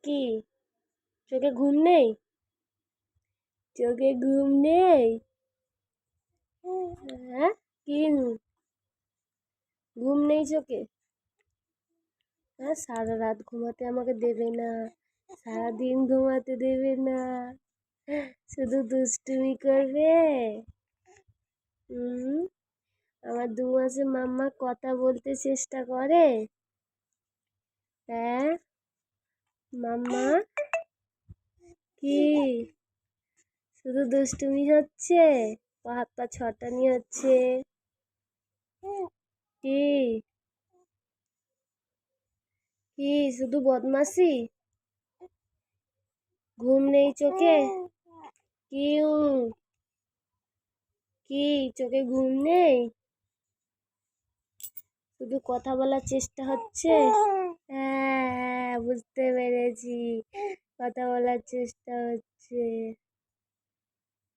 কি চোখে ঘুম নেই? চোখে ঘুম নেই? হ্যাঁ, কি ঘুম নেই চোখে? হ্যাঁ, সারা রাত ঘুমাতে আমাকে দেবে না, সারাদিন ঘুমাতে দেবে না, শুধু দুষ্টুমি করবে। হুম, আমার 2 মাসে মাম্মা কথা বলতে চেষ্টা করে? হ্যাঁ মাম্মা, কি শুধু দুষ্টুমি হচ্ছে? হাত পা ছটানি হচ্ছে? কি কি শুধু বদমাশি? ঘুম নেই চোখে? কি কি চোখে ঘুম নেই? শুধু কথা বলার চেষ্টা হচ্ছে? হ্যাঁ, বুঝতে পেরেছি, কথা বলার চেষ্টা হচ্ছে।